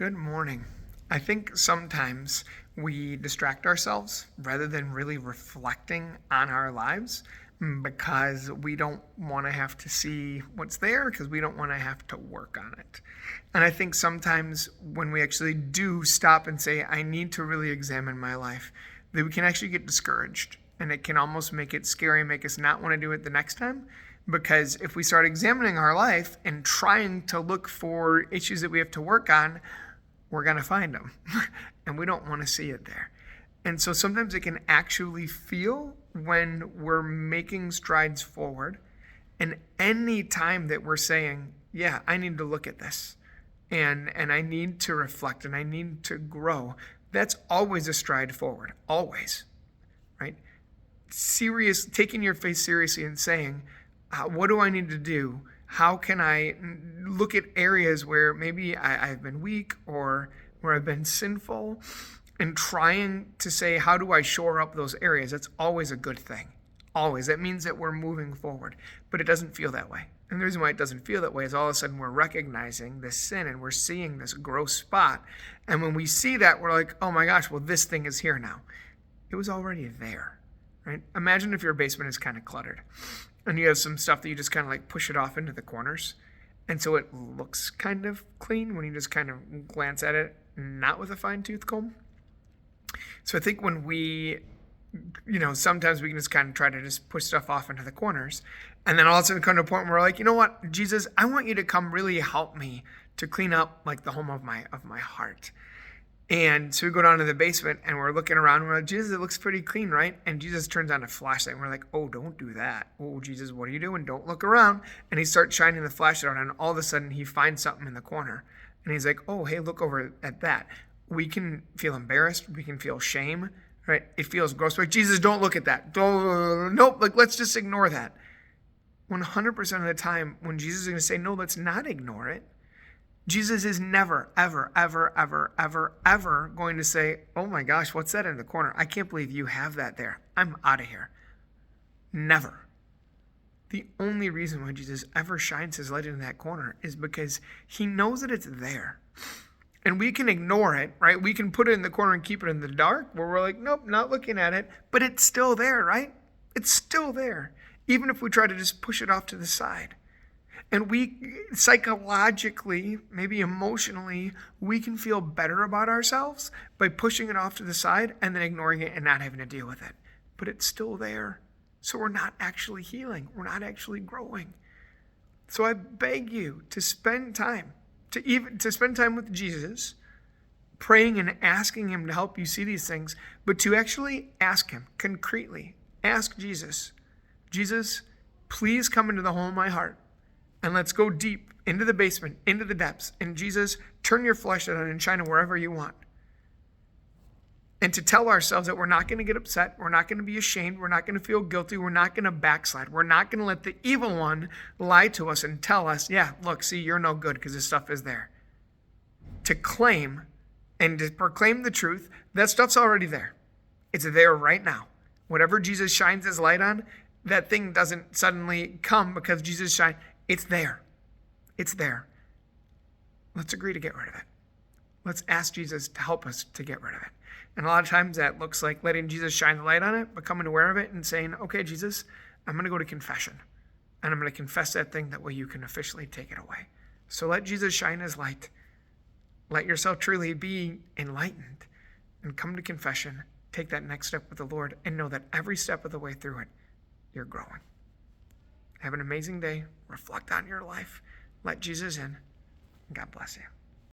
Good morning. I think sometimes we distract ourselves rather than really reflecting on our lives because we don't want to have to see what's there because we don't want to have to work on it. And I think sometimes when we actually do stop and say, I need to really examine my life, that we can actually get discouraged and it can almost make it scary, make us not want to do it the next time. Because if we start examining our life and trying to look for issues that we have to work on, we're going to find them. And we don't want to see it there. And so sometimes it can actually feel when we're making strides forward. And any time that we're saying, yeah, I need to look at this. And I need to reflect and I need to grow. That's always a stride forward. Always. Right? Taking your faith seriously and saying, what do I need to do? How can I look at areas where maybe I've been weak or where I've been sinful and trying to say, how do I shore up those areas? That's always a good thing. Always. That means that we're moving forward, but it doesn't feel that way. And the reason why it doesn't feel that way is all of a sudden we're recognizing this sin and we're seeing this gross spot. And when we see that, we're like, oh my gosh, well, this thing is here now. It was already there, right? Imagine if your basement is kind of cluttered. And you have some stuff that you just kind of like push it off into the corners. And so it looks kind of clean when you just kind of glance at it, not with a fine tooth comb. So I think when we, sometimes we can just kind of try to just push stuff off into the corners. And then all of a sudden come to a point where we're like, you know what, Jesus, I want you to come really help me to clean up like the home of my heart. And so we go down to the basement and we're looking around and we're like, Jesus, it looks pretty clean, right? And Jesus turns on a flashlight and we're like, oh, don't do that. Oh, Jesus, what are you doing? Don't look around. And he starts shining the flashlight on and all of a sudden he finds something in the corner. And he's like, oh, hey, look over at that. We can feel embarrassed. We can feel shame, right? It feels gross. Like, Jesus, don't look at that. Nope, like, let's just ignore that. 100% of the time when Jesus is going to say, no, let's not ignore it, Jesus is never, ever, ever, ever, ever, ever going to say, oh my gosh, what's that in the corner? I can't believe you have that there. I'm out of here. Never. The only reason why Jesus ever shines his light in that corner is because he knows that it's there. And we can ignore it, right? We can put it in the corner and keep it in the dark where we're like, nope, not looking at it. But it's still there, right? It's still there. Even if we try to just push it off to the side. And we psychologically, maybe emotionally, we can feel better about ourselves by pushing it off to the side and then ignoring it and not having to deal with it. But it's still there. So we're not actually healing. We're not actually growing. So I beg you to spend time, to spend time with Jesus, praying and asking him to help you see these things, but to actually ask him concretely. Ask Jesus, Jesus, please come into the home of my heart. And let's go deep into the basement, into the depths. And Jesus, turn your flashlight on and shine it wherever you want. And to tell ourselves that we're not going to get upset. We're not going to be ashamed. We're not going to feel guilty. We're not going to backslide. We're not going to let the evil one lie to us and tell us, yeah, look, see, you're no good because this stuff is there. To claim and to proclaim the truth, that stuff's already there. It's there right now. Whatever Jesus shines his light on, that thing doesn't suddenly come because Jesus shines. It's there. It's there. Let's agree to get rid of it. Let's ask Jesus to help us to get rid of it. And a lot of times that looks like letting Jesus shine the light on it, becoming aware of it and saying, okay, Jesus, I'm going to go to confession. And I'm going to confess that thing. That way you can officially take it away. So let Jesus shine his light. Let yourself truly be enlightened and come to confession. Take that next step with the Lord and know that every step of the way through it, you're growing. Have an amazing day. Reflect on your life. Let Jesus in. God bless you.